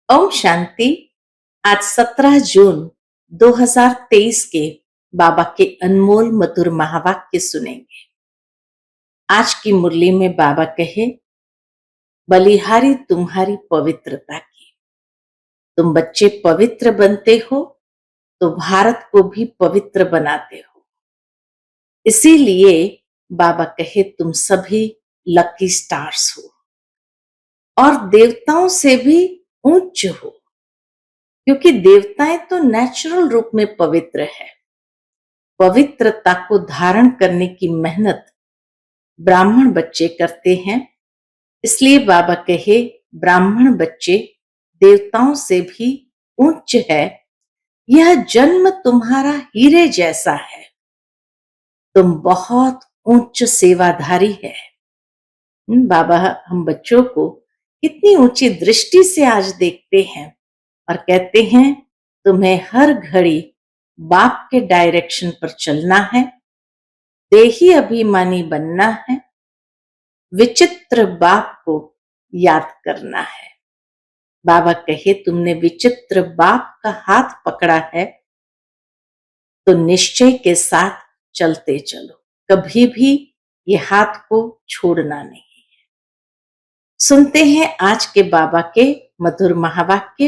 ओम शांति। आज 17 जून 2023 के बाबा के अनमोल मधुर महावाक्य सुनेंगे। आज की मुरली में बाबा कहे, बलिहारी तुम्हारी पवित्रता की। तुम बच्चे पवित्र बनते हो तो भारत को भी पवित्र बनाते हो। इसीलिए बाबा कहे तुम सभी लकी स्टार्स हो और देवताओं से भी ऊंच हो, क्योंकि देवताएं तो नेचुरल रूप में पवित्र है। पवित्रता को धारण करने की मेहनत ब्राह्मण बच्चे करते हैं। इसलिए बाबा कहे, ब्राह्मण बच्चे देवताओं से भी उच्च है। यह जन्म तुम्हारा हीरे जैसा है। तुम बहुत उच्च सेवाधारी है। बाबा हम बच्चों को कितनी ऊंची दृष्टि से आज देखते हैं और कहते हैं, तुम्हें हर घड़ी बाप के डायरेक्शन पर चलना है, देही अभिमानी बनना है, विचित्र बाप को याद करना है। बाबा कहे, तुमने विचित्र बाप का हाथ पकड़ा है तो निश्चय के साथ चलते चलो, कभी भी ये हाथ को छोड़ना नहीं है। सुनते हैं आज के बाबा के मधुर महावाक्य।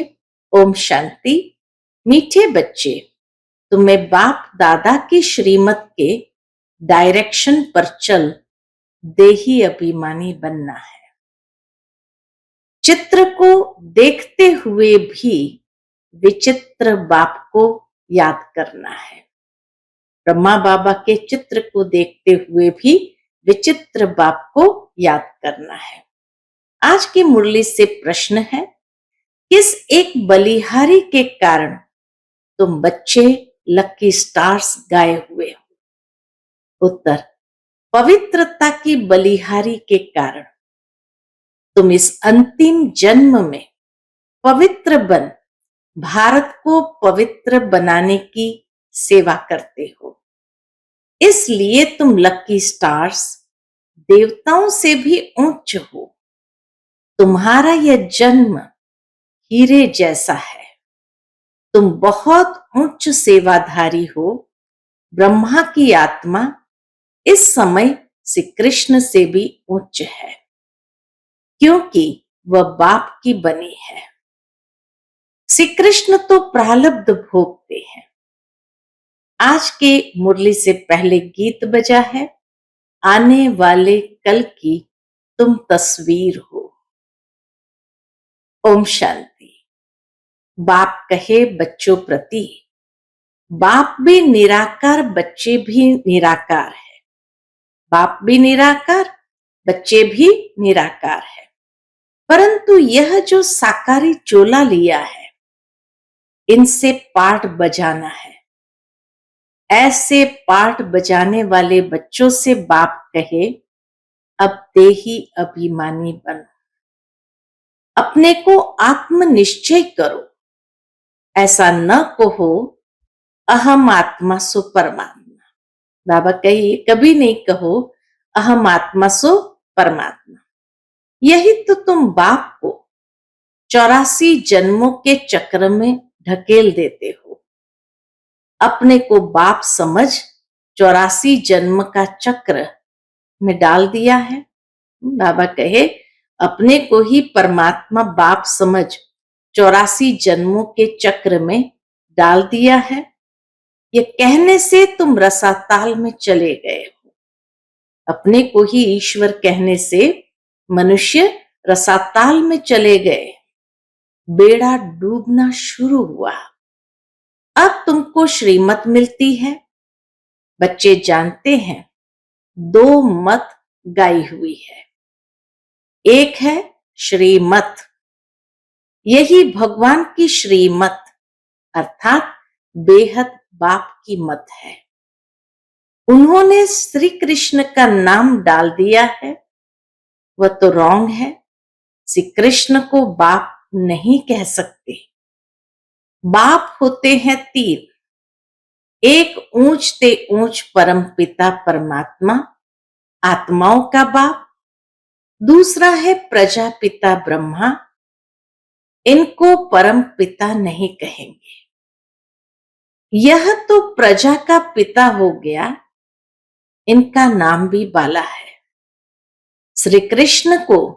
ओम शांति। मीठे बच्चे, तुम्हें बाप दादा की श्रीमत के डायरेक्शन पर चल देही अभिमानी बनना है। चित्र को देखते हुए भी विचित्र बाप को याद करना है। ब्रह्मा बाबा के चित्र को देखते हुए भी विचित्र बाप को याद करना है। आज की मुरली से प्रश्न है, किस एक बलिहारी के कारण तुम बच्चे लकी स्टार्स गाए हुए हो? उत्तर, पवित्रता की बलिहारी के कारण। तुम इस अंतिम जन्म में पवित्र बन भारत को पवित्र बनाने की सेवा करते हो। इसलिए तुम लकी स्टार्स देवताओं से भी उच्च हो। तुम्हारा यह जन्म हीरे जैसा है। तुम बहुत उच्च सेवाधारी हो। ब्रह्मा की आत्मा इस समय श्री कृष्ण से भी उच्च है, क्योंकि वह बाप की बनी है। श्री कृष्ण तो प्रारब्ध भोगते हैं। आज के मुरली से पहले गीत बजा है, आने वाले कल की तुम तस्वीर हो। ओम शांति। बाप कहे बच्चों प्रति, बाप भी निराकार, बच्चे भी निराकार है। बाप भी निराकार, बच्चे भी निराकार है। परंतु यह जो साकारी चोला लिया है, इनसे पाठ बजाना है। ऐसे पाठ बजाने वाले बच्चों से बाप कहे, अब देही अभिमानी बनो, अपने को आत्मनिश्चय करो। ऐसा न कहो अहम आत्मा सो परमात्मा। बाबा कहिए, कभी नहीं कहो अहम आत्मा सो परमात्मा। यही तो तुम बाप को 84 जन्मों के चक्र में ढकेल देते हो। अपने को बाप समझ 84 जन्म का चक्र में डाल दिया है। बाबा कहे, अपने को ही परमात्मा बाप समझ 84 जन्मों के चक्र में डाल दिया है। ये कहने से तुम रसाताल में चले गए हो। अपने को ही ईश्वर कहने से मनुष्य रसाताल में चले गए। बेड़ा डूबना शुरू हुआ। अब तुमको श्रीमत मिलती है। बच्चे जानते हैं, दो मत गाई हुई है। एक है श्रीमत, यही भगवान की श्रीमत अर्थात बेहद बाप की मत है। उन्होंने श्री कृष्ण का नाम डाल दिया है, वह तो रॉन्ग है। श्री कृष्ण को बाप नहीं कह सकते। बाप होते हैं तीन, एक ऊंच ते ऊंच परम पिता परमात्मा, आत्माओं का बाप। दूसरा है प्रजापिता ब्रह्मा, इनको परम पिता नहीं कहेंगे। यह तो प्रजा का पिता हो गया, इनका नाम भी बाला है। श्री कृष्ण को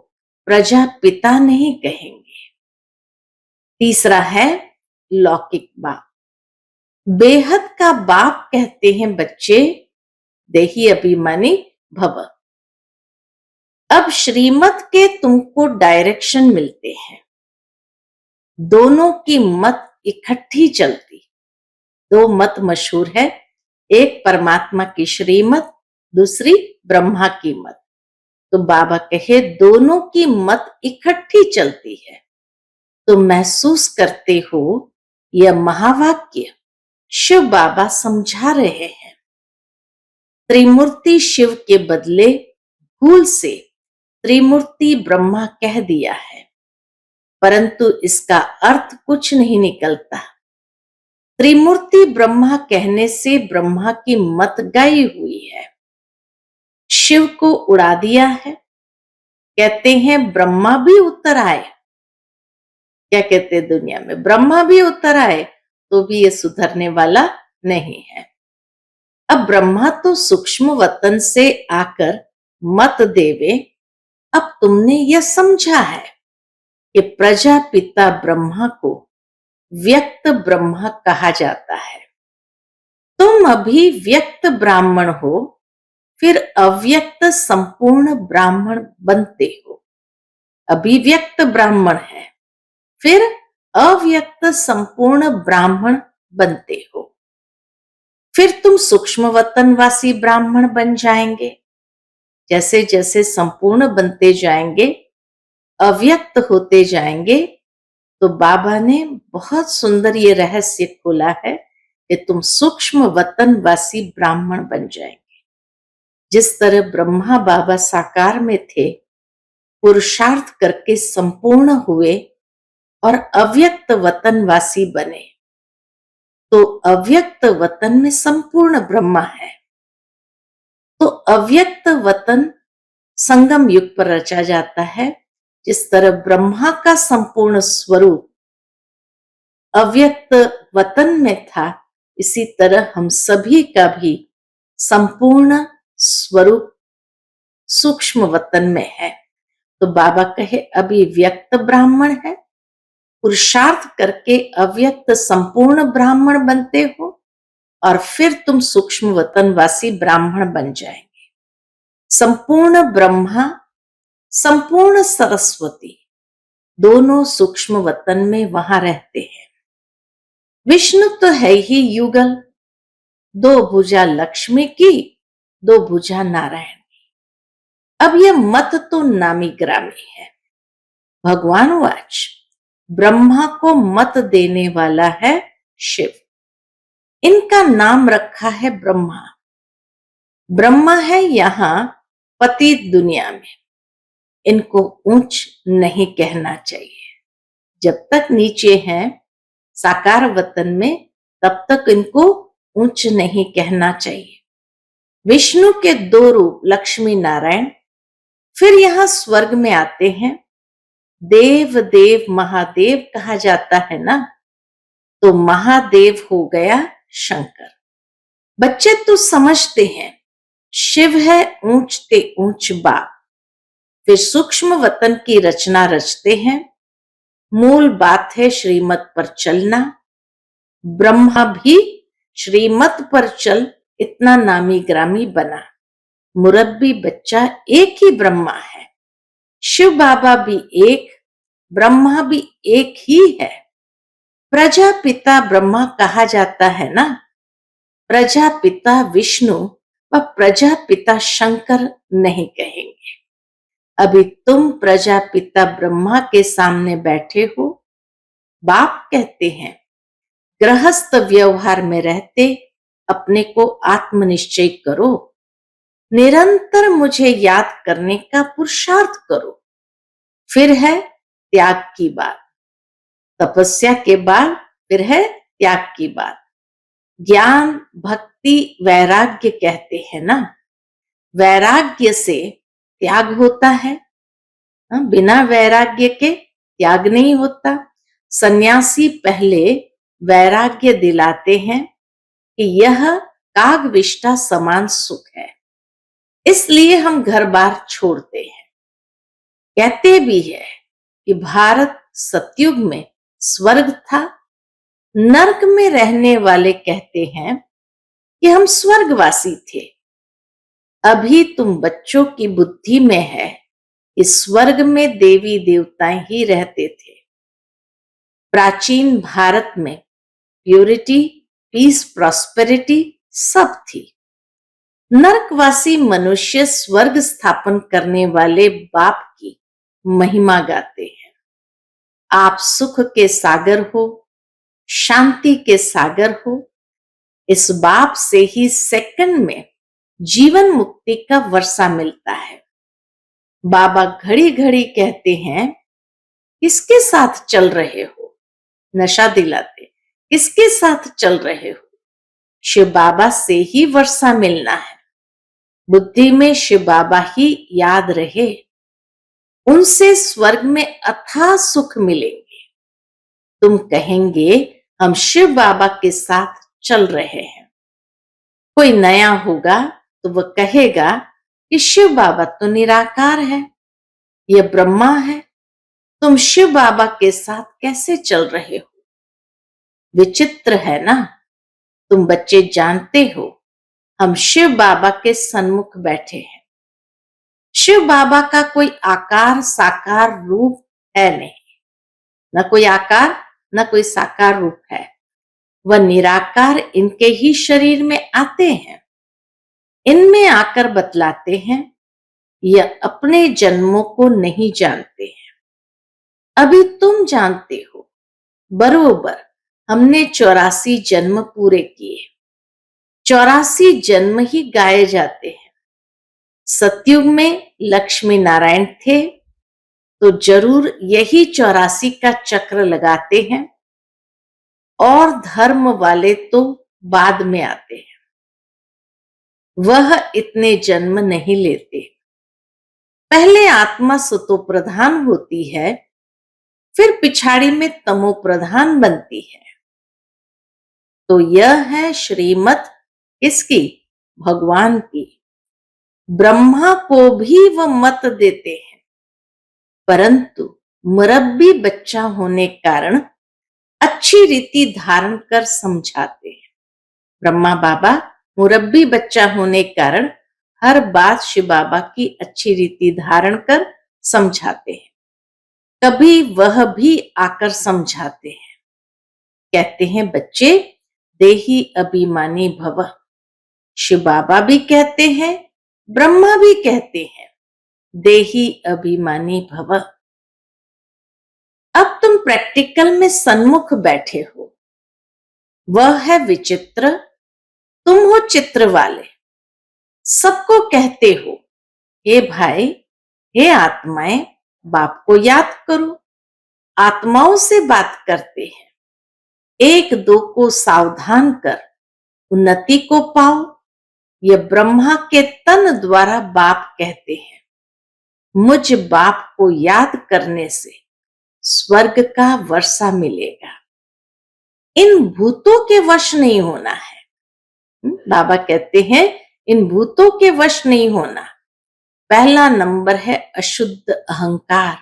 प्रजा पिता नहीं कहेंगे। तीसरा है लौकिक बाप। बेहद का बाप कहते हैं बच्चे, देही अभिमानी भव। अब श्रीमत के तुमको डायरेक्शन मिलते हैं। दोनों की मत इकट्ठी चलती। दो मत मशहूर है, एक परमात्मा की श्रीमत, दूसरी ब्रह्मा की मत। तो बाबा कहे दोनों की मत इकट्ठी चलती है। तो महसूस करते हो यह महावाक्य शिव बाबा समझा रहे हैं। त्रिमूर्ति शिव के बदले भूल से त्रिमूर्ति ब्रह्मा कह दिया है, परंतु इसका अर्थ कुछ नहीं निकलता। त्रिमूर्ति ब्रह्मा कहने से ब्रह्मा की मत गाई हुई है। शिव को उड़ा दिया है। कहते हैं ब्रह्मा भी उतर आए। क्या कहते हैं दुनिया में, ब्रह्मा भी उतर आए तो भी ये सुधरने वाला नहीं है। अब ब्रह्मा तो सूक्ष्म वतन से आकर मत देवे। अब तुमने यह समझा है कि प्रजापिता ब्रह्मा को व्यक्त ब्रह्मा कहा जाता है। तुम अभी व्यक्त ब्राह्मण हो, फिर अव्यक्त संपूर्ण ब्राह्मण बनते हो। अभिव्यक्त ब्राह्मण है, फिर अव्यक्त संपूर्ण ब्राह्मण बनते हो। फिर तुम सूक्ष्म वतनवासी ब्राह्मण बन जाएंगे। जैसे जैसे संपूर्ण बनते जाएंगे, अव्यक्त होते जाएंगे, तो बाबा ने बहुत सुंदर ये रहस्य खोला है कि तुम सूक्ष्म वतनवासी ब्राह्मण बन जाएंगे। जिस तरह ब्रह्मा बाबा साकार में थे, पुरुषार्थ करके संपूर्ण हुए और अव्यक्त वतनवासी बने, तो अव्यक्त वतन में संपूर्ण ब्रह्मा है। तो अव्यक्त वतन संगम युग पर रचा जाता है। जिस तरह ब्रह्मा का संपूर्ण स्वरूप अव्यक्त वतन में था, इसी तरह हम सभी का भी संपूर्ण स्वरूप सूक्ष्म वतन में है। तो बाबा कहे अभी व्यक्त ब्राह्मण है, पुरुषार्थ करके अव्यक्त संपूर्ण ब्राह्मण बनते हो और फिर तुम सूक्ष्म वतनवासी ब्राह्मण बन जाएंगे। संपूर्ण ब्रह्मा, संपूर्ण सरस्वती दोनों सूक्ष्म वतन में वहां रहते हैं। विष्णु तो है ही युगल, दो भुजा लक्ष्मी की, दो भुजा नारायण की। अब यह मत तो नामी ग्रामी है। भगवान वाच ब्रह्मा को मत देने वाला है शिव। इनका नाम रखा है ब्रह्मा। ब्रह्मा है यहां पतित दुनिया में। इनको ऊंच नहीं कहना चाहिए। जब तक नीचे हैं साकार वतन में, तब तक इनको ऊंच नहीं कहना चाहिए। विष्णु के दो रूप लक्ष्मी नारायण फिर यहां स्वर्ग में आते हैं। देव देव महादेव कहा जाता है ना, तो महादेव हो गया शंकर। बच्चे तो समझते हैं शिव है ऊंचते ऊंच बाप। फिर सूक्ष्म वतन की रचना रचते हैं। मूल बात है श्रीमत पर चलना। ब्रह्मा भी श्रीमत पर चल इतना नामी ग्रामी बना। मुरब्बी बच्चा एक ही ब्रह्मा है। शिव बाबा भी एक, ब्रह्मा भी एक ही है। प्रजापिता ब्रह्मा कहा जाता है ना, प्रजापिता विष्णु व प्रजापिता शंकर नहीं कहेंगे। अभी तुम प्रजापिता ब्रह्मा के सामने बैठे हो। बाप कहते हैं गृहस्थ व्यवहार में रहते अपने को आत्मनिश्चय करो, निरंतर मुझे याद करने का पुरुषार्थ करो। फिर है त्याग की बात। तपस्या के बाद फिर है त्याग की बात। ज्ञान भक्ति वैराग्य कहते हैं ना, वैराग्य से त्याग होता है। बिना वैराग्य के त्याग नहीं होता। सन्यासी पहले वैराग्य दिलाते हैं कि यह कागविष्टा समान सुख है, इसलिए हम घर बार छोड़ते हैं। कहते भी है कि भारत सतयुग में स्वर्ग था। नरक में रहने वाले कहते हैं कि हम स्वर्गवासी थे। अभी तुम बच्चों की बुद्धि में है कि स्वर्ग में देवी देवताएं ही रहते थे। प्राचीन भारत में प्योरिटी, पीस, प्रॉस्पेरिटी सब थी। नरकवासी मनुष्य स्वर्ग स्थापन करने वाले बाप की महिमा गाते हैं। आप सुख के सागर हो, शांति के सागर हो। इस बाप से ही सेकंड में जीवन मुक्ति का वर्षा मिलता है। बाबा घड़ी घड़ी कहते हैं, किसके साथ चल रहे हो? नशा दिलाते, किसके साथ चल रहे हो? शिव बाबा से ही वर्षा मिलना है। बुद्धि में शिव बाबा ही याद रहे, उनसे स्वर्ग में अथाह सुख मिलेंगे। तुम कहेंगे हम शिव बाबा के साथ चल रहे हैं। कोई नया होगा तो वह कहेगा कि शिव बाबा तो निराकार है, यह ब्रह्मा है, तुम शिव बाबा के साथ कैसे चल रहे हो? विचित्र है ना। तुम बच्चे जानते हो, हम शिव बाबा के सन्मुख बैठे हैं। शिव बाबा का कोई आकार साकार रूप है नहीं, न कोई आकार न कोई साकार रूप है। वह निराकार इनके ही शरीर में आते हैं, इनमें आकर बतलाते हैं। यह अपने जन्मों को नहीं जानते हैं। अभी तुम जानते हो, बरोबर हमने 84 जन्म पूरे किए। 84 जन्म ही गाए जाते हैं। सतयुग में लक्ष्मी नारायण थे तो जरूर यही 84 का चक्र लगाते हैं, और धर्म वाले तो बाद में आते हैं। वह इतने जन्म नहीं लेते। पहले आत्मा सतो प्रधान होती है, फिर पिछाड़ी में तमो प्रधान बनती है। तो यह है श्रीमत किसकी? भगवान की। ब्रह्मा को भी वह मत देते हैं, परंतु मुरब्बी बच्चा होने कारण अच्छी रीति धारण कर समझाते हैं। ब्रह्मा बाबा मुरब्बी बच्चा होने कारण हर बात शिव बाबा की अच्छी रीति धारण कर समझाते हैं। कभी वह भी आकर समझाते हैं, कहते हैं बच्चे देही अभिमानी भव। शिव बाबा भी कहते हैं, ब्रह्मा भी कहते हैं, देही अभिमानी भव। अब तुम प्रैक्टिकल में सन्मुख बैठे हो, वह है विचित्र, तुम हो चित्र वाले। सबको कहते हो, हे भाई, हे आत्माएं, बाप को याद करो। आत्माओं से बात करते हैं, एक दो को सावधान कर उन्नति को पाओ। यह ब्रह्मा के तन द्वारा बाप कहते हैं, मुझ बाप को याद करने से स्वर्ग का वर्षा मिलेगा। इन भूतों के वश नहीं होना है। बाबा कहते हैं इन भूतों के वश नहीं होना। पहला नंबर है अशुद्ध अहंकार।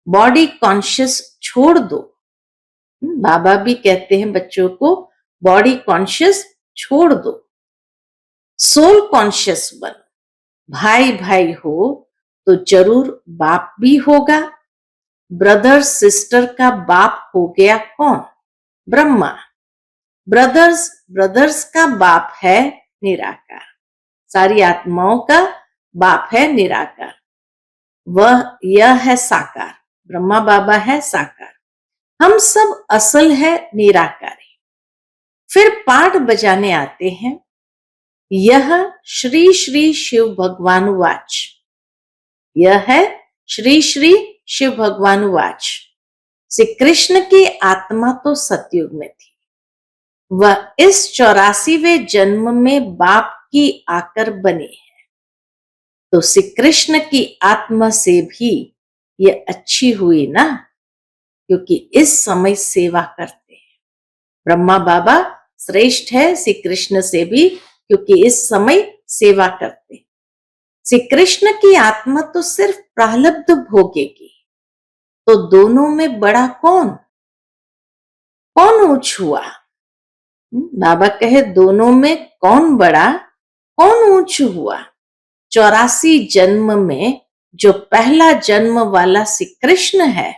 बॉडी कॉन्शियस छोड़ दो। बाबा भी कहते हैं बच्चों को बॉडी कॉन्शियस छोड़ दो, सोल कॉन्शियस बनो। भाई भाई हो तो जरूर बाप भी होगा। ब्रदर सिस्टर का बाप हो गया कौन? ब्रह्मा। ब्रदर्स का बाप है निराकार। सारी आत्माओं का बाप है निराकार। यह है साकार। ब्रह्मा बाबा है साकार, हम सब असल है निराकारी। फिर पाठ बजाने आते हैं। यह श्री श्री शिव भगवान वाच। यह है श्री श्री शिव भगवान वाच। श्री कृष्ण की आत्मा तो सतयुग में थी, वह इस 84वें जन्म में बाप की आकर बने हैं। तो श्री कृष्ण की आत्मा से भी ये अच्छी हुई ना। क्योंकि इस समय सेवा करते हैं। ब्रह्मा बाबा श्रेष्ठ है श्री कृष्ण से भी, क्योंकि इस समय सेवा करते हैं। श्री कृष्ण की आत्मा तो सिर्फ प्रारब्ध भोगेगी, तो दोनों में बड़ा कौन कौन ऊंच हुआ? बाबा कहे दोनों में कौन बड़ा कौन ऊंच हुआ? 84 जन्म में जो पहला जन्म वाला श्री कृष्ण है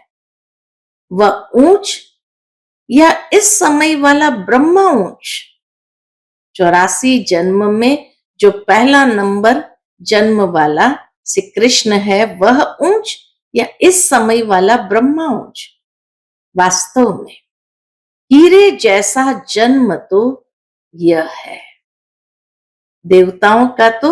वह ऊंच या इस समय वाला ब्रह्मा ऊंच? 84 जन्म में जो पहला नंबर जन्म वाला श्री कृष्ण है वह ऊंच या इस समय वाला ब्रह्मा ऊंच? वास्तव में हीरे जैसा जन्म तो यह है। देवताओं का तो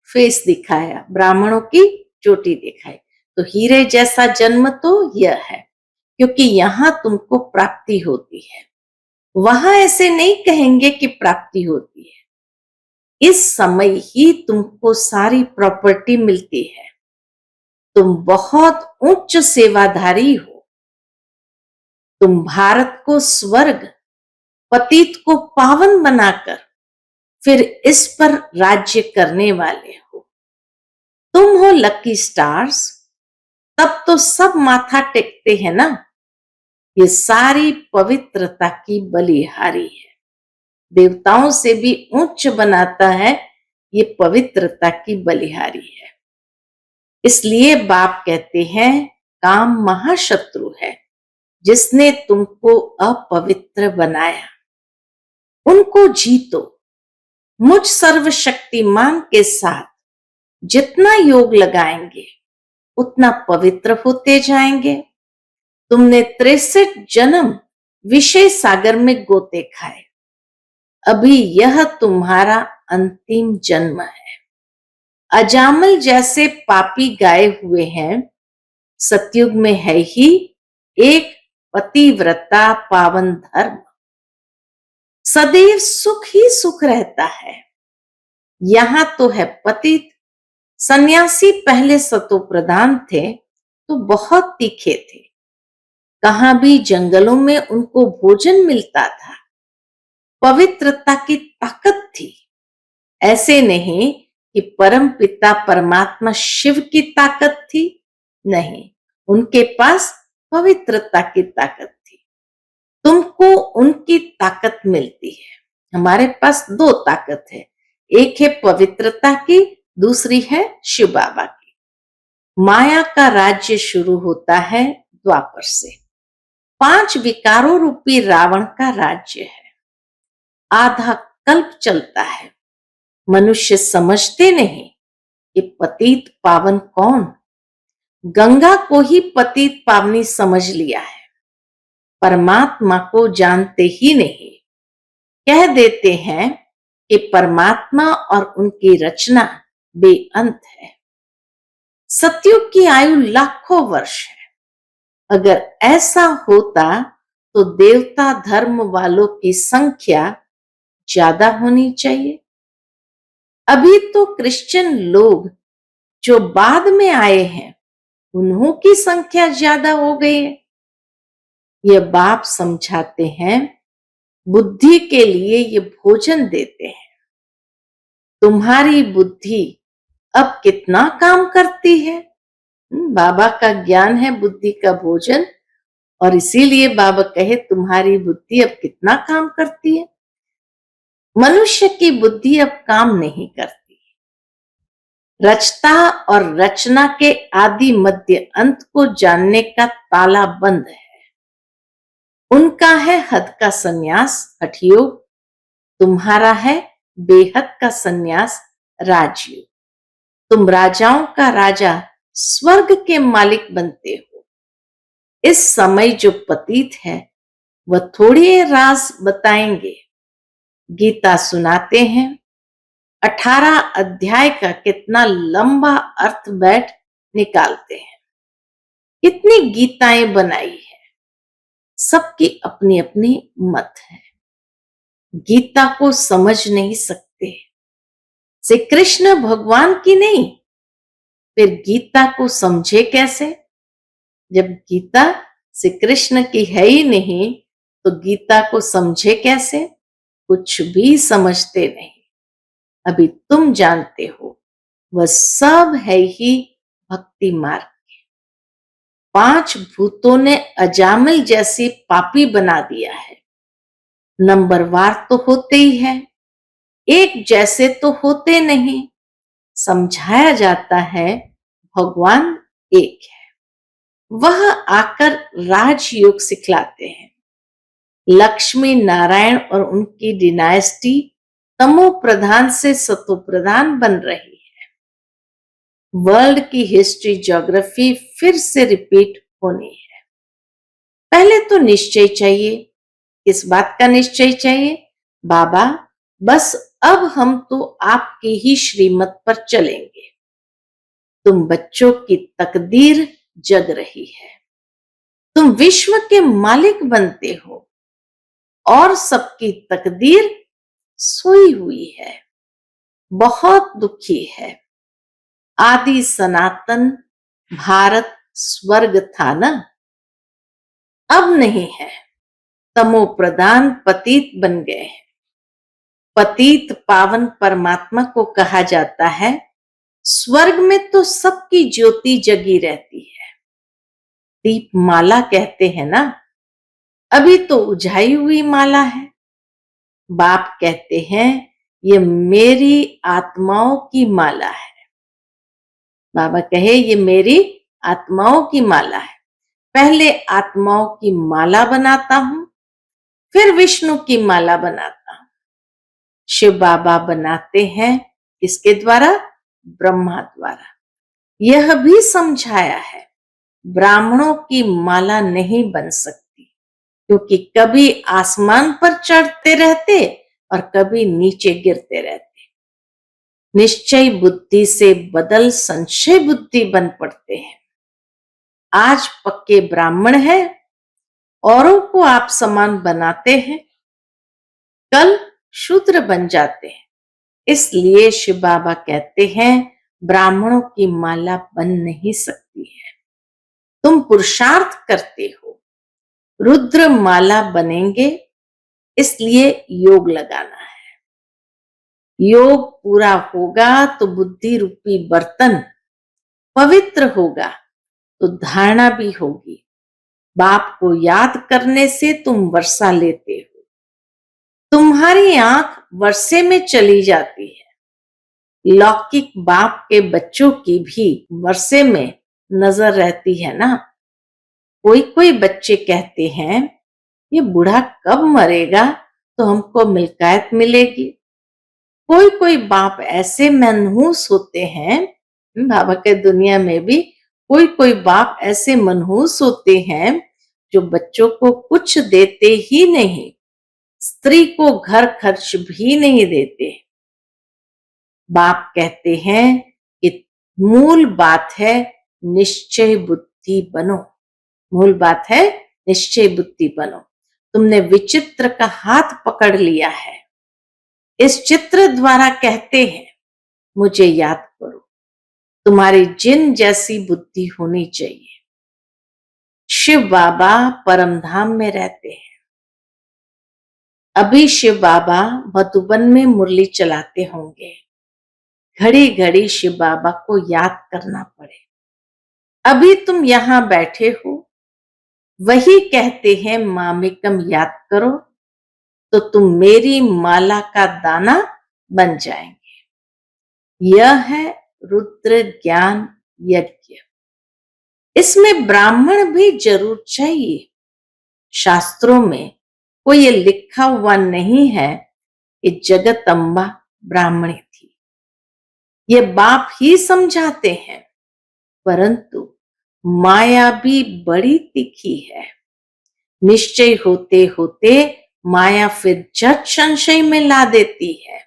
फेस दिखाया, ब्राह्मणों की चोटी दिखाई, तो हीरे जैसा जन्म तो यह है, क्योंकि यहां तुमको प्राप्ति होती है। वहां ऐसे नहीं कहेंगे कि प्राप्ति होती है। इस समय ही तुमको सारी प्रॉपर्टी मिलती है। तुम बहुत उच्च सेवाधारी हो। तुम भारत को स्वर्ग, पतित को पावन बनाकर फिर इस पर राज्य करने वाले हो। तुम हो लकी स्टार्स, तब तो सब माथा टेकते हैं ना। ये सारी पवित्रता की बलिहारी है। देवताओं से भी उच्च बनाता है, ये पवित्रता की बलिहारी है। इसलिए बाप कहते हैं काम महाशत्रु है, जिसने तुमको अपवित्र बनाया। उनको जीतो। मुझ सर्वशक्तिमान के साथ जितना योग लगाएंगे उतना पवित्र होते जाएंगे। तुमने 63 जन्म विषय सागर में गोते खाए, अभी यह तुम्हारा अंतिम जन्म है। अजामल जैसे पापी गाए हुए हैं, सतयुग में है ही एक पतिव्रता पावन धर्म। सदैव सुख ही सुख रहता है। यहां तो है पतित। सन्यासी पहले सतो प्रधान थे तो बहुत तीखे थे। कहां भी जंगलों में उनको भोजन मिलता था। पवित्रता की ताकत थी। ऐसे नहीं कि परम पिता परमात्मा शिव की ताकत थी, नहीं, उनके पास पवित्रता की ताकत थी। तुमको उनकी ताकत मिलती है। हमारे पास दो ताकत है, एक है पवित्रता की, दूसरी है शिव बाबा की। माया का राज्य शुरू होता है द्वापर से। 5 विकारों रूपी रावण का राज्य है। आधा कल्प चलता है। मनुष्य समझते नहीं कि पतित पावन कौन। गंगा को ही पतित पावनी समझ लिया है, परमात्मा को जानते ही नहीं। कह देते हैं कि परमात्मा और उनकी रचना बेअंत है। सतयुग की आयु लाखों वर्ष है। अगर ऐसा होता तो देवता धर्म वालों की संख्या ज्यादा होनी चाहिए। अभी तो क्रिश्चियन लोग जो बाद में आए हैं उन्हों की संख्या ज्यादा हो गई है। ये बाप समझाते हैं, बुद्धि के लिए ये भोजन देते हैं। तुम्हारी बुद्धि अब कितना काम करती है? बाबा का ज्ञान है बुद्धि का भोजन, और इसीलिए बाबा कहे तुम्हारी बुद्धि अब कितना काम करती है। मनुष्य की बुद्धि अब काम नहीं करती। रचता और रचना के आदि मध्य अंत को जानने का ताला बंद है। उनका है हद का सन्यास हठयोग, तुम्हारा है बेहद का सन्यास राजयोग। तुम राजाओं का राजा स्वर्ग के मालिक बनते हो। इस समय जो पतित है वह थोड़ी राज बताएंगे। गीता सुनाते हैं, 18 अध्याय का कितना लंबा अर्थ बैठ निकालते हैं। कितनी गीताएं बनाई है, सबकी अपनी अपनी मत है। गीता को समझ नहीं सकते। श्री कृष्ण भगवान की नहीं, फिर गीता को समझे कैसे? जब गीता श्री कृष्ण की है ही नहीं तो गीता को समझे कैसे? कुछ भी समझते नहीं। अभी तुम जानते हो वह सब है ही भक्ति मार्ग। 5 भूतों ने अजामिल जैसी पापी बना दिया है। नंबरवार तो होते ही है, एक जैसे तो होते नहीं। समझाया जाता है भगवान एक है। वह आकर राजयोग सिखलाते हैं। लक्ष्मी नारायण और उनकी डिनाइस्टी तमो प्रधान से सतो प्रधान बन रही है। वर्ल्ड की हिस्ट्री ज्योग्राफी फिर से रिपीट होनी है। पहले तो निश्चय चाहिए। किस बात का निश्चय चाहिए? बाबा बस अब हम तो आपकी ही श्रीमत पर चलेंगे। तुम बच्चों की तकदीर जग रही है। तुम विश्व के मालिक बनते हो और सबकी तकदीर सोई हुई है, बहुत दुखी है। आदि सनातन भारत स्वर्ग था ना, अब नहीं है। तमो प्रधान पतित बन गए हैं। पतित पावन परमात्मा को कहा जाता है स्वर्ग में तो सबकी ज्योति जगी रहती है। दीप माला कहते हैं ना, अभी तो उझाई हुई माला है। बाप कहते हैं ये मेरी आत्माओं की माला है। बाबा कहे ये मेरी आत्माओं की माला है। पहले आत्माओं की माला बनाता हूं, फिर विष्णु की माला बनाता हूं। शिव बाबा बनाते हैं किसके द्वारा? ब्रह्मा द्वारा। यह भी समझाया है ब्राह्मणों की माला नहीं बन सकती, क्योंकि कभी आसमान पर चढ़ते रहते और कभी नीचे गिरते रहते। निश्चय बुद्धि से बदल संशय बुद्धि बन पड़ते हैं। आज पक्के ब्राह्मण हैं, औरों को आप समान बनाते हैं, कल शूद्र बन जाते हैं। इसलिए शिव बाबा कहते हैं ब्राह्मणों की माला बन नहीं सकती है। तुम पुरुषार्थ करते हो, रुद्र माला बनेंगे, इसलिए योग लगाना है। योग पूरा होगा तो बुद्धि रूपी बर्तन पवित्र होगा, तो धारणा भी होगी। बाप को याद करने से तुम वर्षा लेते हो। तुम्हारी आंख वर्षे में चली जाती है। लौकिक बाप के बच्चों की भी वर्षे में नजर रहती है ना। कोई कोई बच्चे कहते हैं ये बूढ़ा कब मरेगा तो हमको मिल्कायत मिलेगी। कोई कोई बाप ऐसे मनहूस होते हैं, बाबा के दुनिया में भी कोई कोई बाप ऐसे मनहूस होते हैं जो बच्चों को कुछ देते ही नहीं, स्त्री को घर खर्च भी नहीं देते। बाप कहते हैं कि मूल बात है निश्चय बुद्धि बनो। मूल बात है निश्चय बुद्धि बनो। तुमने विचित्र का हाथ पकड़ लिया है। इस चित्र द्वारा कहते हैं मुझे याद करो। तुम्हारी जिन जैसी बुद्धि होनी चाहिए। शिव बाबा परमधाम में रहते हैं। अभी शिव बाबा मधुबन में मुरली चलाते होंगे। घड़ी घड़ी शिव बाबा को याद करना पड़े। अभी तुम यहां बैठे हो, वही कहते हैं मामिकम याद करो तो तुम मेरी माला का दाना बन जाएंगे। यह है रुद्र ज्ञान यज्ञ। इसमें ब्राह्मण भी जरूर चाहिए। शास्त्रों में कोई ये लिखा हुआ नहीं है कि जगत अम्बा ब्राह्मणी थी। ये बाप ही समझाते हैं, परंतु माया भी बड़ी तीखी है। निश्चय होते होते माया फिर झट संशय में ला देती है।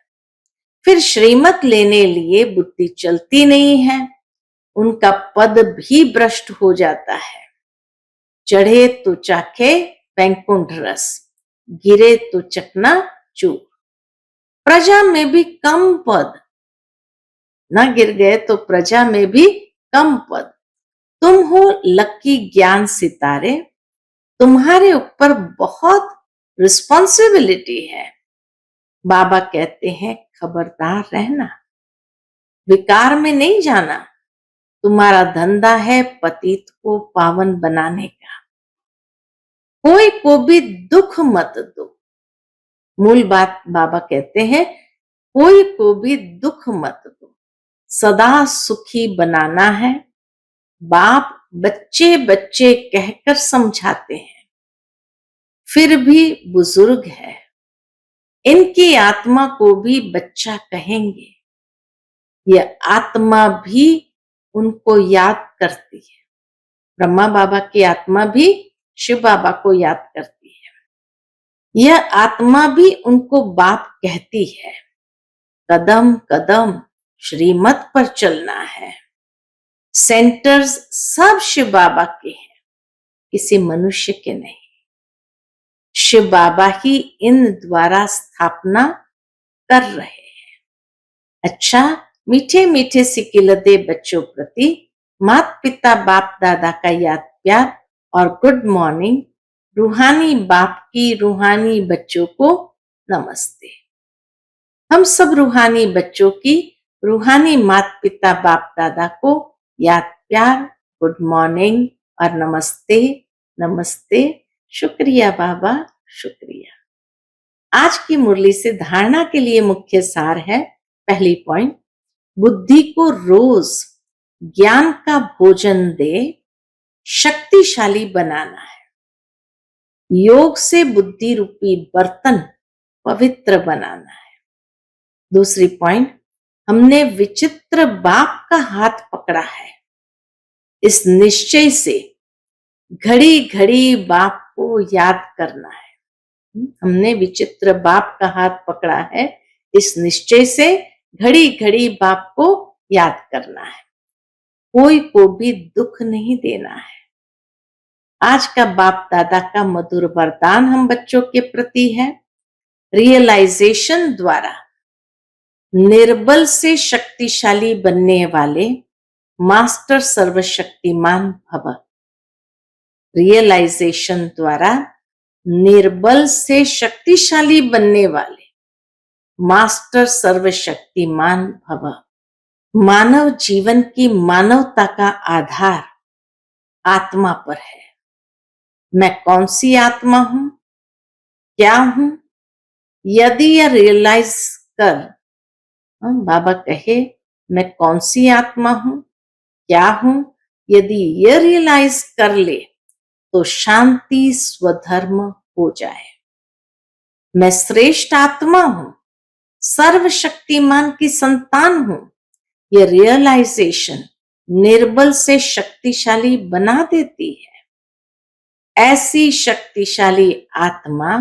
फिर श्रीमत लेने लिए बुद्धि चलती नहीं है। उनका पद भी भ्रष्ट हो जाता है। चढ़े तो चाखे वैकुंठ रस, गिरे तो चकना चूर। प्रजा में भी कम पद, न गिर गए तो प्रजा में भी कम पद। तुम हो लकी ज्ञान सितारे, तुम्हारे ऊपर बहुत रिस्पॉन्सिबिलिटी है। बाबा कहते हैं खबरदार रहना, विकार में नहीं जाना। तुम्हारा धंधा है पतित को पावन बनाने का। कोई को भी दुख मत दो। मूल बात बाबा कहते हैं, कोई को भी दुख मत दो, सदा सुखी बनाना है। बाप बच्चे बच्चे कहकर समझाते हैं, फिर भी बुजुर्ग है, इनकी आत्मा को भी बच्चा कहेंगे। यह आत्मा भी उनको याद करती है। ब्रह्मा बाबा की आत्मा भी शिव बाबा को याद करती है। यह आत्मा भी उनको बाप कहती है, कदम कदम श्रीमत पर चलना है। सेंटर्स सब शिव बाबा के हैं, किसी मनुष्य के नहीं। शिव बाबा ही इन द्वारा स्थापना कर रहे हैं। अच्छा, मीठे मीठे सिकिलते बच्चों प्रति माता पिता बाप दादा का याद प्यार और गुड मॉर्निंग। रूहानी बाप की रूहानी बच्चों को नमस्ते। हम सब रूहानी बच्चों की रूहानी माता पिता बाप दादा को याद प्यार, गुड मॉर्निंग और नमस्ते नमस्ते। शुक्रिया बाबा, शुक्रिया। आज की मुरली से धारणा के लिए मुख्य सार है, पहली पॉइंट, बुद्धि को रोज ज्ञान का भोजन दे, शक्तिशाली बनाना है। योग से बुद्धि रूपी बर्तन पवित्र बनाना है। दूसरी पॉइंट, हमने विचित्र बाप का हाथ पकड़ा है। इस निश्चय से घड़ी घड़ी बाप को याद करना है। हमने विचित्र बाप का हाथ पकड़ा है, इस निश्चय से घड़ी घड़ी बाप को याद करना है। कोई को भी दुख नहीं देना है। आज का बाप दादा का मधुर वरदान हम बच्चों के प्रति है, रियलाइजेशन द्वारा निर्बल से शक्तिशाली बनने वाले मास्टर सर्वशक्तिमान भव। रियलाइजेशन द्वारा निर्बल से शक्तिशाली बनने वाले मास्टर सर्वशक्तिमान भव। मानव जीवन की मानवता का आधार आत्मा पर है। मैं कौन सी आत्मा हूं, क्या हूं? यदि यह रियलाइज कर, बाबा कहे मैं कौन सी आत्मा हूं, क्या हूं, यदि यह रियलाइज कर ले तो शांति स्वधर्म हो जाए। मैं श्रेष्ठ आत्मा हूं, सर्वशक्तिमान की संतान हूं। यह रियलाइजेशन निर्बल से शक्तिशाली बना देती है। ऐसी शक्तिशाली आत्मा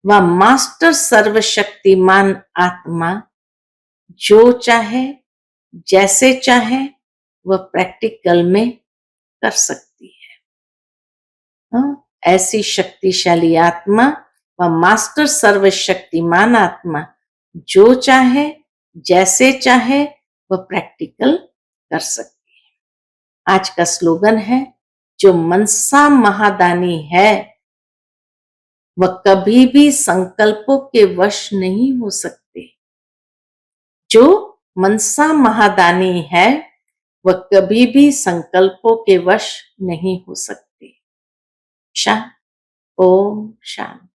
व मास्टर सर्वशक्तिमान आत्मा जो चाहे जैसे चाहे वह प्रैक्टिकल में कर सकती है। ऐसी शक्तिशाली आत्मा व मास्टर सर्वशक्तिमान आत्मा जो चाहे जैसे चाहे वह प्रैक्टिकल कर सकती है। आज का स्लोगन है, जो मनसा महादानी है वह कभी भी संकल्पों के वश नहीं हो सकते। जो मनसा महादानी है वह कभी भी संकल्पों के वश नहीं हो सकते। ओम शांति।